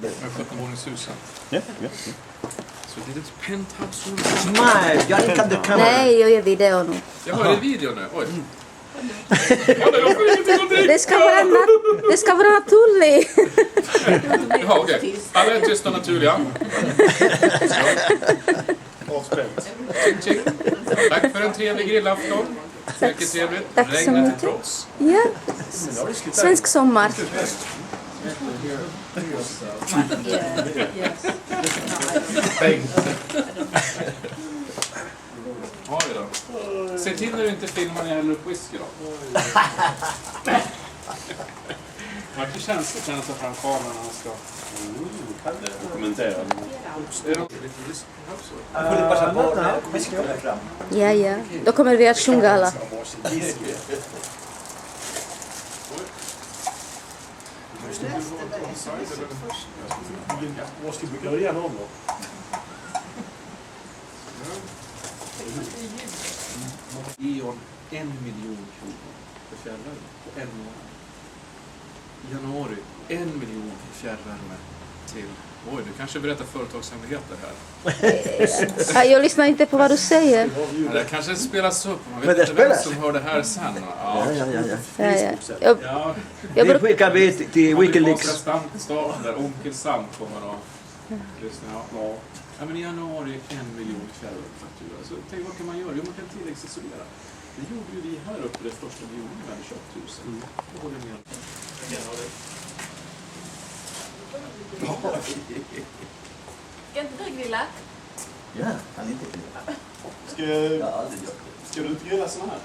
17-våningshusen. Ja. Så ett litet penthouse. Nej, jag är inte kamera. Nej, jag gör video nu. Jag har en video nu. Oj. Det ska vara naturligt. Jaha, okej. Alla är tysta och naturliga. Avspänt. Ching, ching. Tack för en trevlig grillafton. Mycket trevligt. Tack så Regnet mycket. till trots. Ja, svensk sommar. Oj då. Se till när du inte filmar när jag häller upp whisky då. Det är känsligt när han tar fram kameran när han ska... Kommentera. Ja. Då kommer vi att sjunga alla. Vad ska vi göra igenom då? E.ON 1 miljon kronor för fjärrvärme på en månad. I januari 1 miljon för fjärrvärme till... Oj, du kanske berättar företagshemligheter här. Jag lyssnar inte på vad du säger. Ja, det kanske spelas upp. Man vet inte vem som hör det här sen. Ja. Det skickar vi till Wikileaks. Staten där Onkel Sam kommer att lyssna. Ja, men i januari 1 miljon fjärrvärmefaktura. Så tänk, vad kan man göra? Jo, man kan tilläggsisolera. Det gjorde ju vi här uppe det första vi gjorde när vi köpte huset. Jag håller med. Ska inte du grilla? Ja, kan inte grilla. Ska du inte grilla såna här?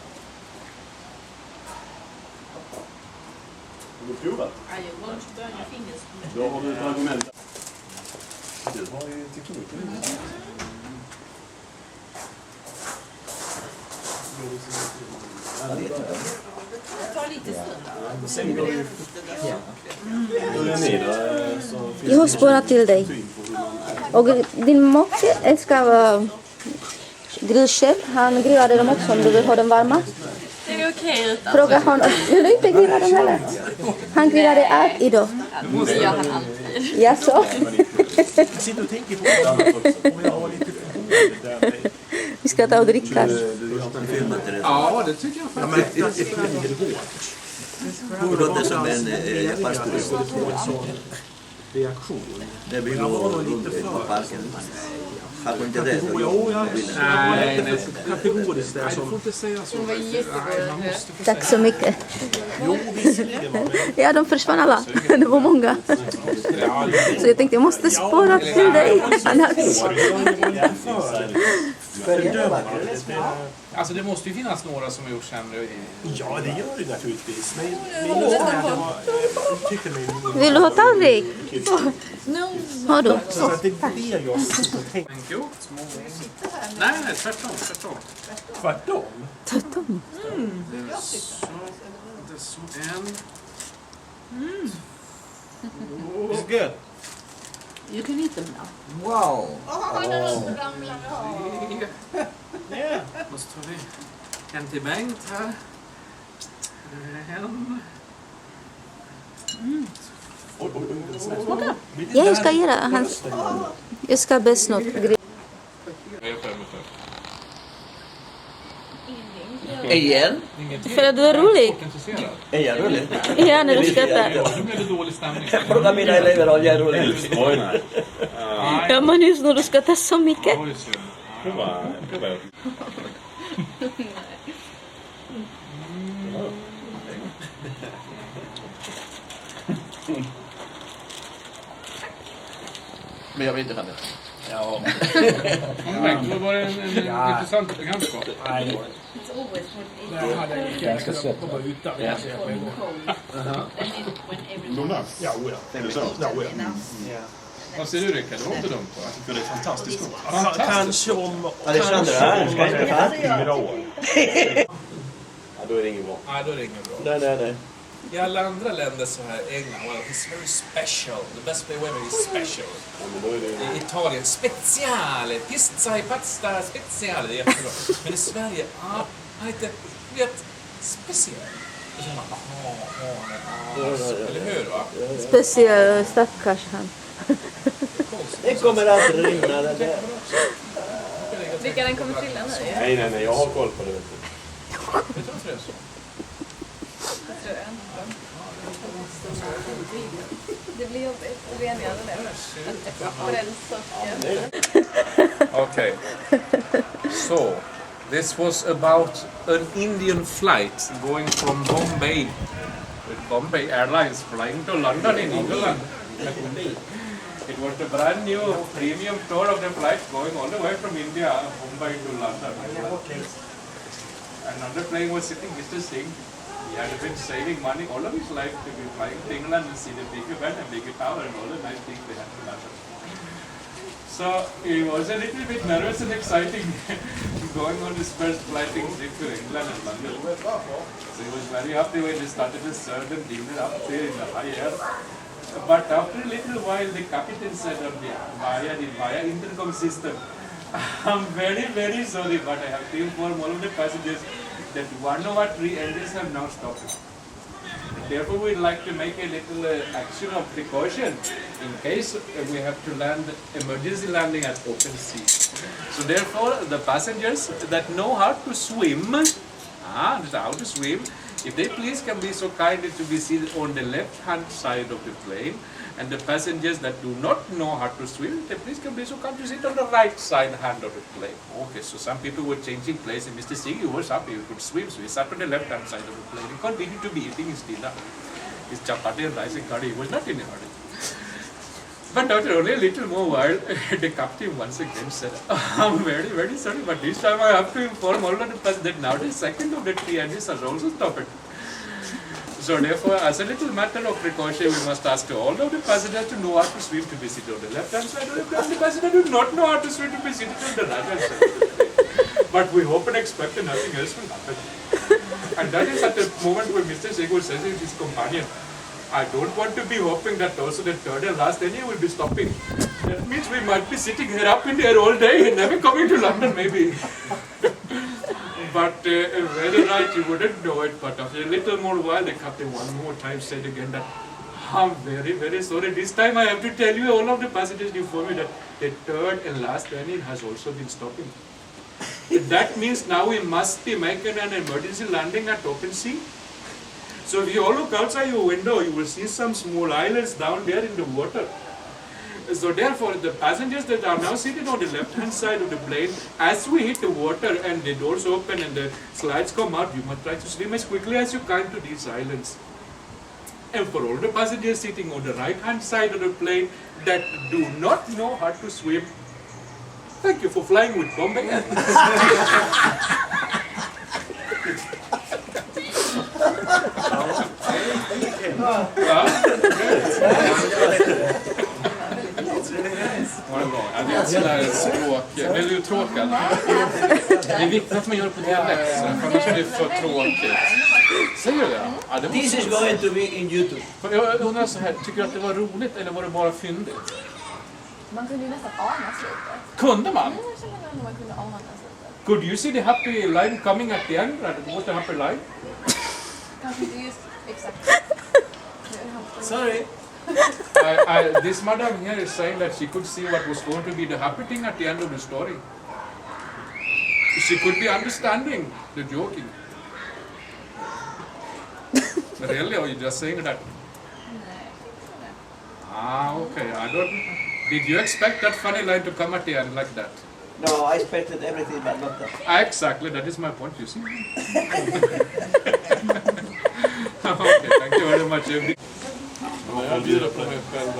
Har du provat? Ja, jag går inte börja fingers. Då har du ett argument. Du har ju tekniken. Ta lite stund. Sen går det ju... Jag har spårat till dig. Och din make älskar grillchef. Han grillade dem också om du vill ha dem varma. Det är okej utan. Fråga honom. Vill du inte grilla dem heller? Han grillade allt idag. Det gör han alltid. Jaså? Sitter och tänker på något annat också. Om jag har lite för Vi ska ta och dricka. Ja, det tycker jag faktiskt. Hur låter som en pastorist? reaktion. Det blir nog lite på parken. Har du inte det? Nej, kategoriskt där som... Hon var jättegod. Tack så mycket. Jo, visserligen. Ja, de försvann alla. Det var många. Så jag tänkte, jag måste spåra till dig. Alltså det måste ju finnas några som har gjort sämre. Ja, det gör det naturligtvis. Men just det här, jag tycker mig... Vill du ha tallrik? Har du? Så att det är det jag tänker. Thank you. Nej, tvärtom. Tvärtom? Tvärtom. Det är så en. It's good. You can eat them now. Wow! Yeah. Och så tar vi en till Bengt här. En. Ja, jag ska göra hans... Jag ska bäst något. Igen? För att du är rolig. Är jag rolig? Ja, när du skrattar. Nu blev det dålig stämning. Fråga mina elever om jag är rolig. Oj, nej. Ja, men just när du skrattar så mycket. Oj, synd. Prova. Men jag vill inte ha det. Ja. Bengt, var det en intressant bekantskap? Nej. Jag hade Ganska sött. Ja, oja. Det är så. Ja, oja. Vad säger du, Rickard? Det var inte dumt, va? Det är fantastiskt gott. Fantastiskt. Kanske om... Alexandra, ska inte ha? 4 år. Ja, då är det ingen bra. Nej, då är det ingen bra. Nej. I alla andra länder så här, England, well, it's very special. The best way ever is special. Ja, men då är det... I Italien, speciale. Pizza, pasta, speciale. Det är jättebra. Men i Sverige, lite, vet, speciell. Och så man, eller hur, va? Speciellt stackars han. Det kommer att rinna det där. Vilka den kommer trilla nu? Nej, jag har koll på det. Vet du. Jag tror inte det är så. Det tror jag inte. Det blir jobbigt att rengöra det. På den socken. Okay. So, this was about an Indian flight going from Bombay with Bombay Airlines flying to London in England. It was a brand new premium tour of the flight going all the way from India, Mumbai to London. And on the plane was sitting Mr. Singh. He had been saving money all of his life to be flying to England and see the big event and big tower and all the nice things they had to London. So he was a little bit nervous and exciting going on his first flight trip to England and London. So he was very happy when they started to serve and dinner up there in the high air. But after a little while, the captain said on the via intercom system, I'm very, very sorry, but I have to inform all of the passengers that 103 engines have now stopped. Therefore, we'd like to make a little action of precaution in case we have to land emergency landing at open sea. So therefore, the passengers that know how to swim, if they please can be so kind to be seated on the left-hand side of the plane, and the passengers that do not know how to swim, they please can be so kind to sit on the right side hand of the plane. Okay, so some people were changing place, and Mr. Singh was happy he could swim, so he sat on the left-hand side of the plane. He continued to be eating his dinner, his chapati and rice and curry. He was not in a hurry. But after only a little more while, the captain once again said, I'm very, very sorry, but this time I have to inform all of the passengers that now the second of the 3 engines has also stopped. So therefore, as a little matter of precaution, we must ask all of the passengers to know how to swim to be seated on the left-hand side of the plane. The passengers do not know how to swim to be seated on the right-hand side of the plane. But we hope and expect that nothing else will happen. And that is at the moment when Mr. Singh was saying to his companion, I don't want to be hoping that also the third and last engine will be stopping. That means we might be sitting here up in the air all day and never coming to London maybe. But very right, you wouldn't know it. But after a little more while, the captain one more time said again that I'm very, very sorry. This time I have to tell you, all of the passengers inform me that the third and last engine has also been stopping. That means now we must be making an emergency landing at open sea. So if you all look outside your window, you will see some small islands down there in the water. So therefore, the passengers that are now seated on the left-hand side of the plane, as we hit the water and the doors open and the slides come out, you must try to swim as quickly as you can to these islands. And for all the passengers sitting on the right-hand side of the plane that do not know how to swim, thank you for flying with Bombay Airlines. Var det bra? Jag vet sådär språk. Det är ju tråkigt. Det är viktigt att man gör det på dialekt, för annars blir det för tråkigt. Säger du det? Ja, det This is going to be in YouTube. Jag undrar så här, tycker du att det var roligt eller var det bara fyndigt? Man kunde ju nästan ana slutet. Kunde man? Jag kände att man kunde ana slutet. Could you see the happy line coming at the end? Was the happy line? Kanske inte just exakt. Sorry. This madam here is saying that she could see what was going to be the happy thing at the end of the story. She could be understanding the joking. Really, or you just saying that? Okay. I don't. Did you expect that funny line to come at the end like that? No, I expected everything but not that. Exactly, that is my point, you see. Okay, thank you very much. Jag bjuder på mig själv.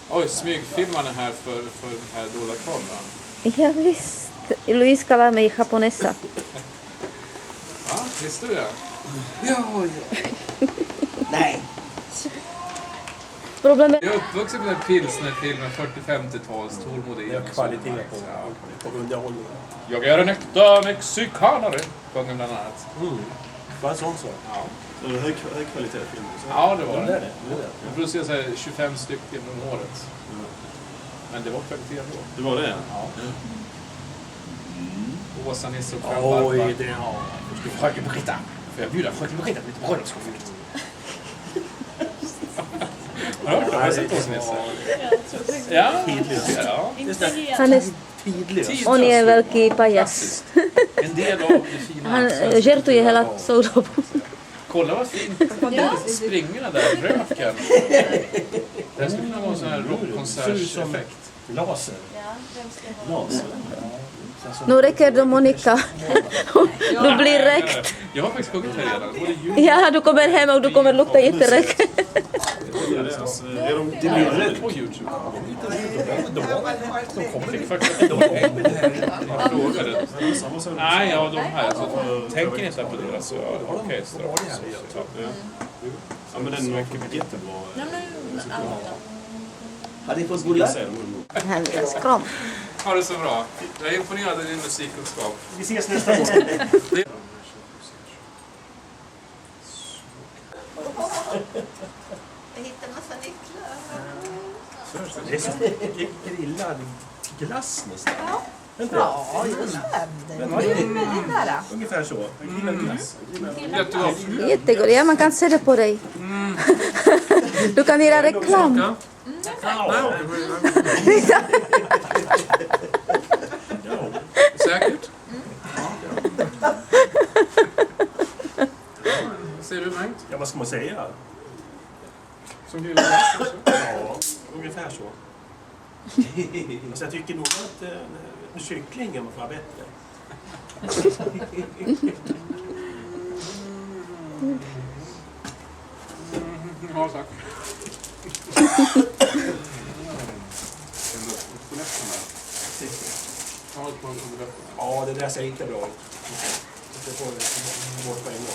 Oj, smygfilmarna här för den här dåliga kameran. Ja visst. Luis kallar mig japonesa. Ja, visste du det? Ja. Nej. Problemet... Jag är uppvuxen med pilsnerfilmer, 40-50-tals, tålmodig. Det är kvalitet på underhållningen. Jag är en äkta mexikanare, sjunger bland annat. Bara en sån sak. Ja. Så det är hög kvalitet film. Ja, det var det. det. Det är det. Jag producerar så här 25 stycken om året. Men det var kvalitet då. Det var det? Ja. Åsa-Nisse och Oj, Fröken det har... Fröken Britta. Får jag bjuda Fröken Britta på lite bröllopskonfekt? Har du hört det? Har du sett Åsa-Nisse? Ja, ja. Han är Tidlös. Onivelki pajas. En del av det fina. Han kertoi hela soudop. Kolla vad fint. Springorna där, röken. Det skulle kunna vara en sån här rockkonsertseffekt. Laser. Laser. Nu räcker det Monica. Du blir räckt. Jag har faktiskt sjungit här redan. Både ljud Ja, du kommer hem och du kommer lukta jätteräckt. Det blir på YouTube. de kommer Fick faktiskt jag frågade. Nej, ja, de här. Alltså, tänker ni inte på deras orkester? Ja, men den är jättebra. Har ni fått bullar? Hennes kram. Ha det så bra. Jag är imponerad av din musikkunskap. Vi ses nästa gång. Jag hittade en massa nycklar. Det är så grillad glass nästan. Ja, just det. Ungefär så. Grillad glass. Jättegott. Jättegod. Ja, man kan se det på dig. Du kan göra reklam. Säkert? Ser du Bengt? Ja, vad ska man säga? Som grillad glass också? Ja, ungefär så. Alltså, jag tycker nog att kycklingen var bättre. Ja, tack. Ja, det där ser inte bra ut. Jag får bort på en gång.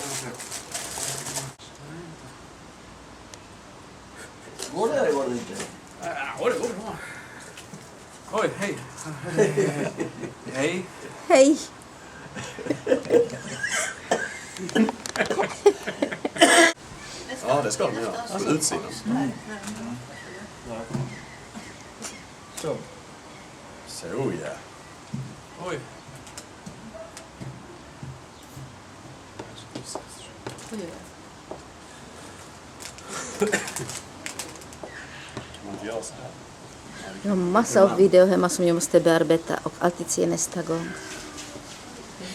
Går det eller går det inte? Ja, det går bra. Oj, hej. Hej. Hej. Ja, det ska de göra. På utsidan. Så. Så ja. Oj. Man inte göra så här. Jag har massa av videor hemma som jag måste bearbeta och alltid se nästa gång.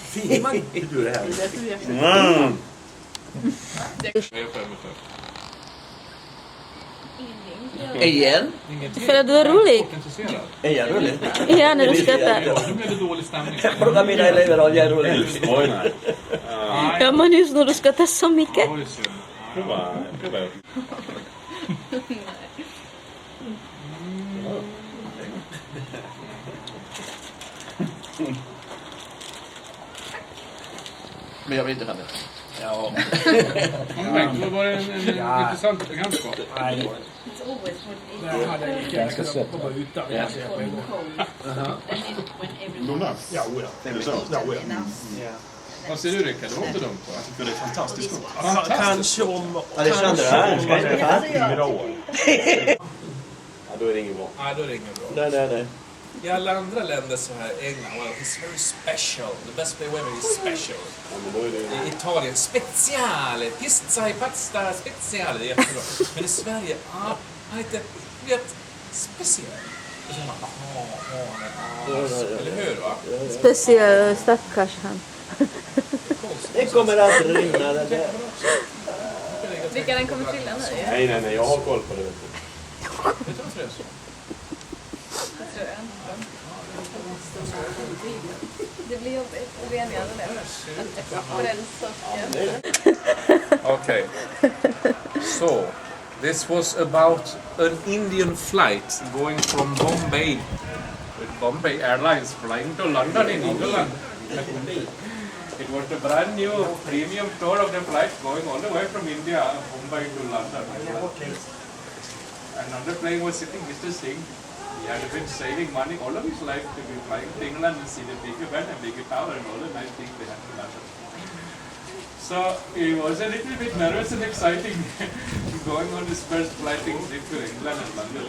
Filmar du det här? Igen? För att du är rolig. Är jag rolig? Ja, när du skrattar. Nu blev det dålig stämning. Fråga mina elever om jag är rolig. Ja, men just när du skrattar så mycket. Det var ju synd. Prova. Men jag vill inte ha det. Ja. Bengt, det var en intressant bekantskap. Nej, det var det. It's always what it Jag ska sätta på utan. Ja. Ja, oja. Det är så. Ja, oja. Vad säger du Rickard? Det var inte dumt va? Jag tycker det är fantastiskt gott. Kanske om... Alexandra, ska jag inte ha? 4 år. Ja, då är det inget bra. Nej, då är det inget bra. Nej. I alla andra länder så här, England, well, it's very special. The best way ever is special. Ja, men då är det... I Italien, speciale. Pizza i pasta, speciale. Det är jättebra. Men i Sverige, lite, du vet, special. Och så är man, eller hur va? Speciellt stackars han. Det kommer att rinna det där. Vilka den kommer trilla nu? Nej, jag har koll på det. Vet du varför det är så? Det tror jag inte. Det blir jobbigt att rengöra det. På den sorten. Okay. So, this was about an Indian flight going from Bombay with Bombay Airlines flying to London in England. It was a brand new premium tour of the flight going all the way from India, Mumbai to London. And on the plane was sitting Mr. Singh. He had been saving money all of his life to be flying to England and see the big event and big tower and all the nice things they had to London. So he was a little bit nervous and exciting going on his first flight to England and London.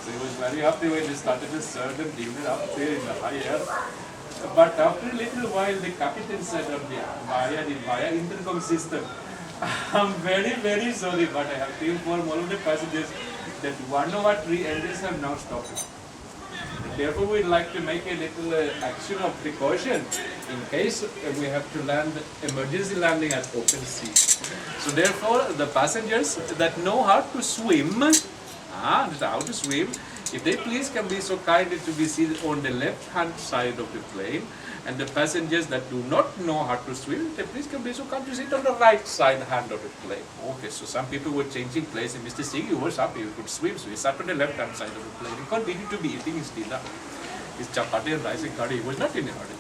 So he was very happy when he started to serve them dinner up there in the high air. But after a little while, the captain said on the via intercom system, I'm very, very sorry, but I have to inform all of the passengers that one of our 3 engines have now stopped. Therefore, we'd like to make a little action of precaution in case we have to land emergency landing at open sea. So therefore, the passengers that know how to swim, if they please can be so kind to be seated on the left-hand side of the plane, and the passengers that do not know how to swim, they please can be so kind to sit on the right side hand of the plane. Okay, so some people were changing place, and Mr. Sigi was happy he could swim, so he sat on the left-hand side of the plane. He continued to be eating his dinner, his chapati and rice and curry. He was not in a hurry.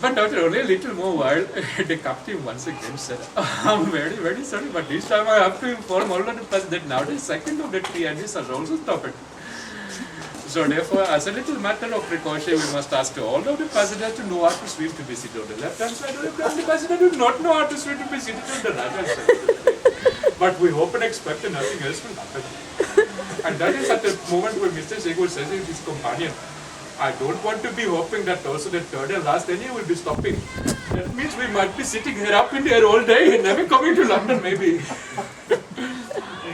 But after only a little more while, the captain once again said, I'm very, very sorry, but this time I have to inform all of the passengers that now the second of the 3 engines has also stopped. So therefore, as a little matter of precaution, we must ask all of the passengers to know how to swim to be seated on the left-hand side of the plane. The passengers do not know how to swim to be seated on the right-hand side of the plane. But we hope and expect that nothing else will happen. And that is at the moment when Mr. Segi was saying to his companion, I don't want to be hoping that also the third and last engine will be stopping. That means we might be sitting here up in the air all day and never coming to London maybe.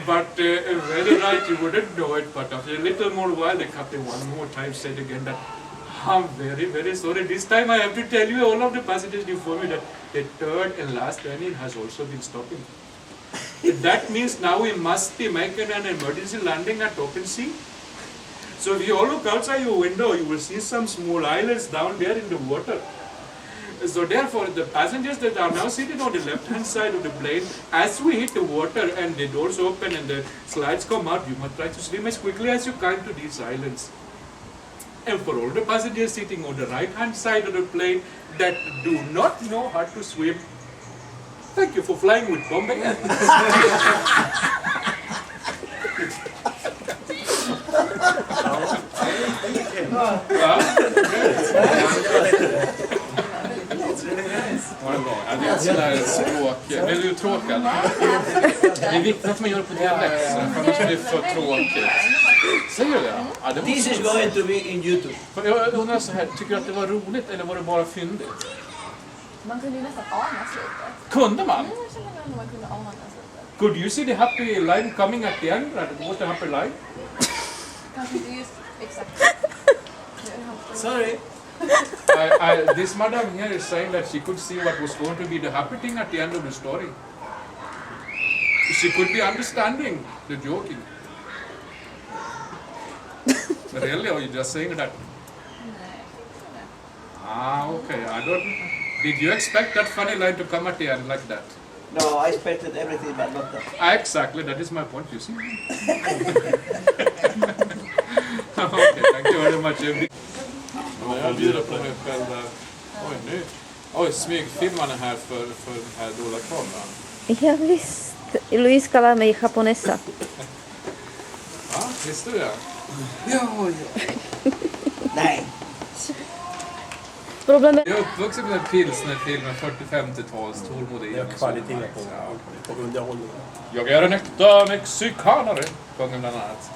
But very right, you wouldn't know it, but after a little more while, the captain one more time said again that I'm very, very sorry. This time I have to tell you, all of the passengers inform me that the third and last engine has also been stopping. That means now we must be making an emergency landing at open sea. So if you all look outside your window, you will see some small islands down there in the water. So therefore, the passengers that are now sitting on the left-hand side of the plane, as we hit the water and the doors open and the slides come out, you must try to swim as quickly as you can to these islands. And for all the passengers sitting on the right-hand side of the plane that do not know how to swim, thank you for flying with Bombay Air. Var det bra? Ja, det är ett sådär språk. Det är uttråkad. Det är viktigt att man gör det på dialekt, för annars blir det för tråkigt. Säger du det? Ja, det var This is going to be in YouTube. Jag undrar så här, tycker du att det var roligt eller var det bara fyndigt? Man kunde ju nästan ana slutet. Kunde man? Jag kände ändå man kunde ana slutet. Could you see the happy line coming at the end? What the happy line? Kanske inte just exakt. Sorry. This madam here is saying that she could see what was going to be the happy thing at the end of the story. She could be understanding the joking. Really, or you just saying that? Okay. I don't. Did you expect that funny line to come at the end like that? No, I expected everything but not that. Exactly, that is my point, you see. Okay, thank you very much. Jag bjuder på mig själv där. Oj, nu. Oj, smygfilmar den här för den här dåliga kameran. Ja visst. Luis kalaa mig japonessa. Ja, visste du det? Ja. Nej. Problemet... Jag är uppvuxen med pilsnerfilmer, 40-50-tals, tålmodig. Det är kvalitet på underhållning. Jag är en äkta mexikanare, sjunger bland annat.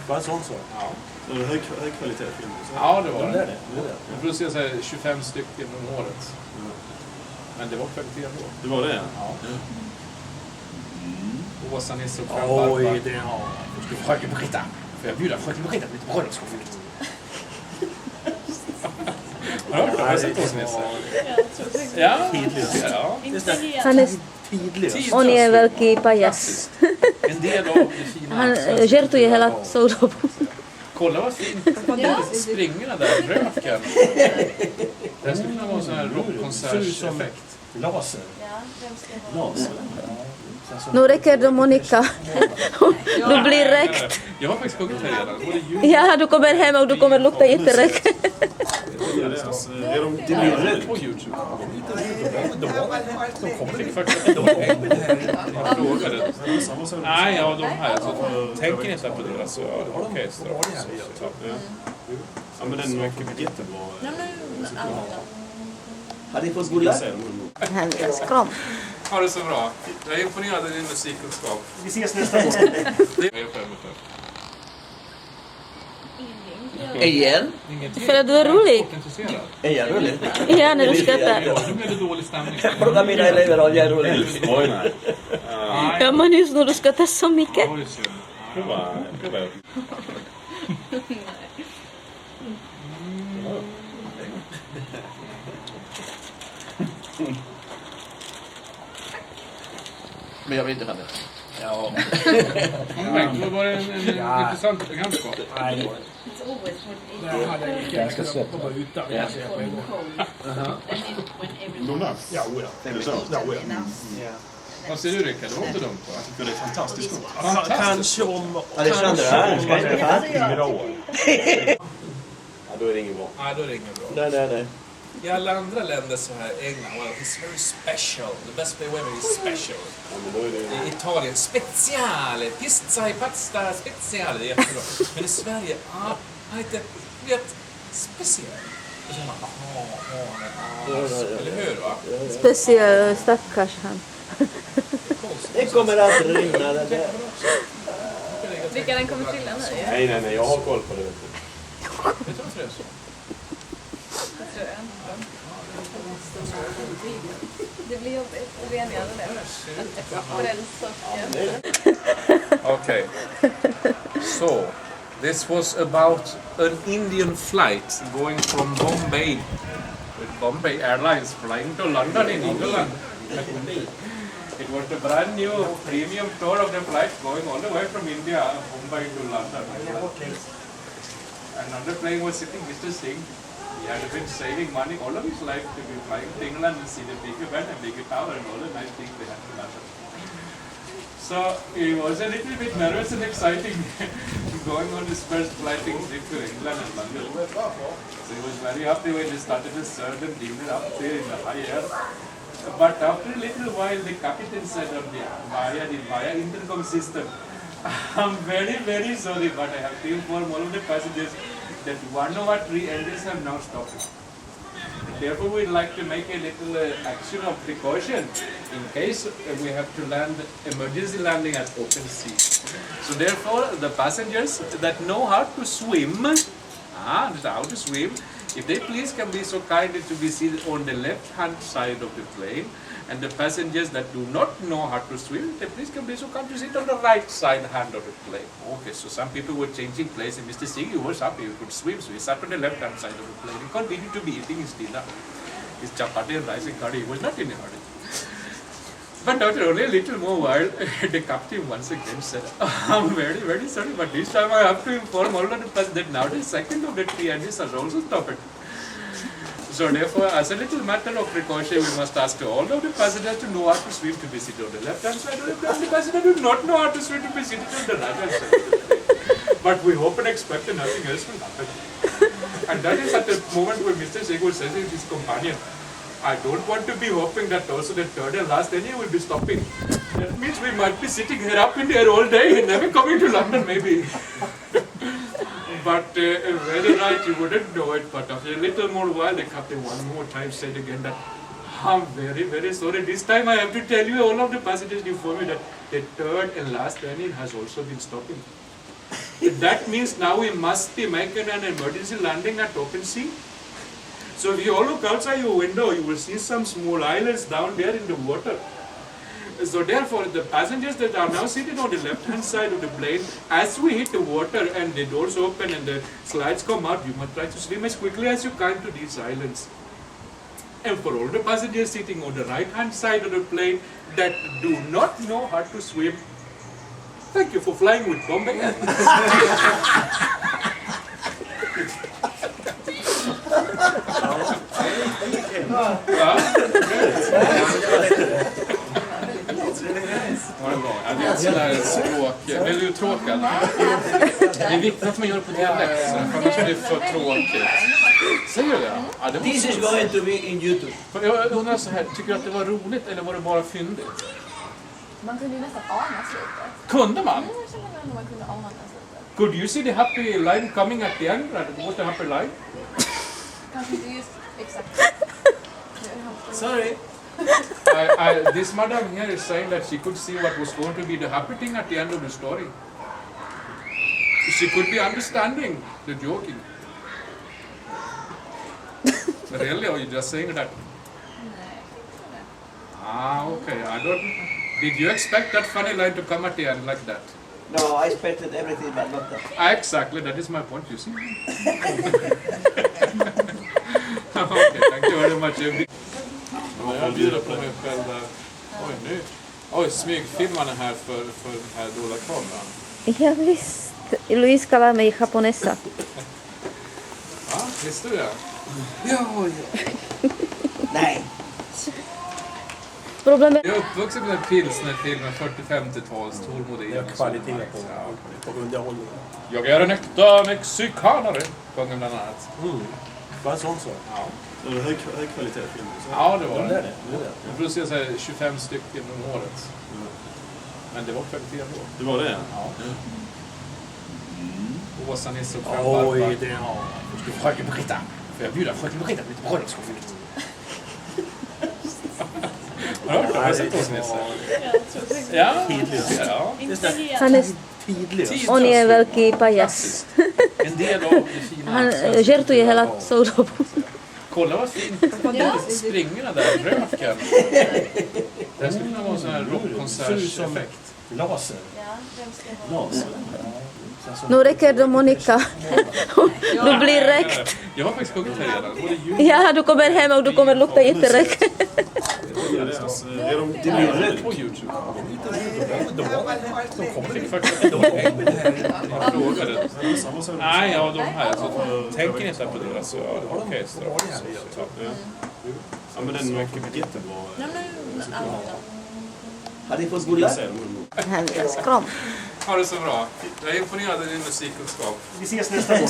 Bara en sån sak. Ja. Hög kvalitet film. Ja, det var det. det. Jag producerar så här 25 stycken om året. Men det var kvalitet ändå. Det var det? Ja. Åsa, Nisse och Oj, det har... Fröken Britta. Får jag bjuda Fröken Britta på lite bröllopskonfekt? Ja, det har sett oss Nisse. Ja, Han är onivelki pajas. En del av det fina. Han kertoi hela soudopu. Kolla vad fint. Springerna där, röken. Det skulle kunna vara en sån här rockkonsertseffekt. Laser. Ja, vem ska ha? Laser. Nu räcker det Monica. Du blir räckt. Jag har faktiskt sjungit här redan. Både ljud Ja, du kommer hem och du kommer lukta jätteräck. Är de på YouTube. De kom fick faktiskt jag frågade. Nej, ja, de här. Så tänker inte på deras orkester. Ja, men den var jättebra. Har ni fått bullar? Hennes kram. Ha det så bra. Jag är imponerad av din musikkunskap. Vi ses nästa gång. Igen? För att du är rolig. Intresserad? Är jag rolig? Ja, när du skrattar. Ja, då blir det dålig stämning. Fråga mina elever om jag är rolig. Skojnar. Ja, men just när du skrattar så mycket. Det var ju synd. Prova. Men jag vill inte ha det. Ja. Det var en intressant bekantskap. Nej, It's always when det hade jag ganska svårt att vara utan. cold and when everyone Luna? Ja, oja. Är det så? Ja, oja. Vad säger du Rickard? Det var inte dumt va? Jag tycker det är fantastiskt stort. Kanske om... Alexandra, ska inte ha? 4 år. Ja, då är det inget bra. Nej, då är det inget bra. Nej. I alla andra länder så här, England, well, it's very special. The best way ever is special. Ja, men då är det... I Italien, speciale, pizza e pasta speciale, det är jättebra. Men i Sverige, lite, vet, speciell. Och så man, eller hur va? Speciell stackars han. Det kommer att rinna det där. Vilka den kommer trilla nu? Ja. Nej, jag har koll på det. Vet du. Jag tror inte det är så. Det tror jag inte. Det blir jobbigt att rengöra det. På den sorten. Okay. So, this was about an Indian flight going from Bombay with Bombay Airlines flying to London in England. It was a brand new premium tour of the flight going all the way from India, Mumbai to London. And on the plane was sitting Mr. Singh. He had been saving money all of his life to be flying to England and see the big event and big tower and all the nice things they had in London. So he was a little bit nervous and exciting going on his first flighting trip to England and London. So he was very happy when they started to serve them dinner up there in the high air. But after a little while, the captain said on the via intercom system, I'm very, very sorry, but I have to inform all of the passengers that 103 engines have now stopped. Therefore, we'd like to make a little action of precaution in case we have to land emergency landing at open sea. So therefore, the passengers that know how to swim, if they please can be so kind to be seated on the left-hand side of the plane, and the passengers that do not know how to swim, they please can be so kind to sit on the right side hand of the plane. Okay, so some people were changing place, and Mr. Singh, he was happy, he could swim, so he sat on the left-hand side of the plane. He continued to be eating his dinner, his chapati and rice and curry. He was not in a hurry. But after only a little more while, the captain once again said, I'm very, very sorry, but this time I have to inform all of the passengers that now the second of the 3 engines has also stopped. So therefore, as a little matter of precaution, we must ask all of the passengers to know how to swim to be seated on the left-hand side of the plane. The passengers do not know how to swim to be seated on the right-hand side of the plane. But we hope and expect that nothing else will happen. And that is at the moment when Mr. Singh was saying to his companion, I don't want to be hoping that also the third and last engine will be stopping. That means we might be sitting here up in the air all day and never coming to London maybe. But very right, you wouldn't know it. But after a little more while, the captain one more time said again that I'm very, very sorry. This time I have to tell you, all of the passengers inform me that the third and last engine has also been stopping. That means now we must be making an emergency landing at open sea. So if you all look outside your window, you will see some small islands down there in the water. So therefore, the passengers that are now seated on the left-hand side of the plane, as we hit the water and the doors open and the slides come out, you must try to swim as quickly as you can to these islands. And for all the passengers sitting on the right-hand side of the plane that do not know how to swim, thank you for flying with Bombay Airlines. Var det bra? Jag vet sådär språk. Blir du uttråkad? Det är viktigt att man gör det på dialekt, för annars blir det för tråkigt. Säger du det? Ja, det This is going to be in YouTube. Jag undrar så här, tycker du att det var roligt eller var det bara fyndigt? Man kunde ju nästan ana slutet. Kunde man? Jag kände ändå man kunde ana slutet. Could you see the happy line coming at the end? What was the happy line? Kanske inte just exakt. Sorry. This madam here is saying that she could see what was going to be the happy thing at the end of the story. She could be understanding the joking. Really, or you just saying that? Ah, okay. I don't. Did you expect that funny line to come at the end like that? No, I expected everything but not that. Exactly. That is my point. You see. Okay, thank you very much. Jag bjuder på mig själv där. Oj, nu. Oj, smygfilmarna här för den här dåliga kameran. Ja visst. Luis kalaa mig japonessa. Ja, visste du det? Ja. Nej. Problemet... Jag är uppvuxen med pilsnerfilmer 40-50-tals, Tormodin. Kvalitet på underhållningen. Jag är en äkta mexikanare, sjunger bland annat. Var en sån sak? Ja. Det var hög kvalitet film. Ja, det var Det det. är det. Jag producerar så här 25 stycken om året. Men det var kvalitet ändå. Det var det? Ja. Åsa-Nisse och Fem Oj, Barbar. det har... Fröken Britta. Får jag bjuda Fröken Britta på lite bröllopskonfekt? Har du hört det? Har du sett Åsa-Nisse? Ja, ja. Inte helt. Han är Tidlös. onivelki pajas. En del av det fina. Han svenska žertuje hela kulturarvet. soudobu. Kolla vad fint. Springorna där, röken. Det här skulle kunna vara en sån här rockkonsertseffekt. Laser. Ja, vem ska vara? Laser. Nu räcker det Monica. Du blir räckt. Jag har faktiskt sjungit här redan. Både ljud Ja, du kommer hem och du kommer lukta jätteräckt. Det blir rätt. på YouTube. De fick faktiskt jag frågade. Nej, ja, de här. Alltså, tänker inte på deras orkester. Ja, men den var jättebra. Nej, men alla. Har ni fått bullar? Han är skram. Ha det så bra. Jag är imponerad av din musikkunskap. Vi ses nästa gång.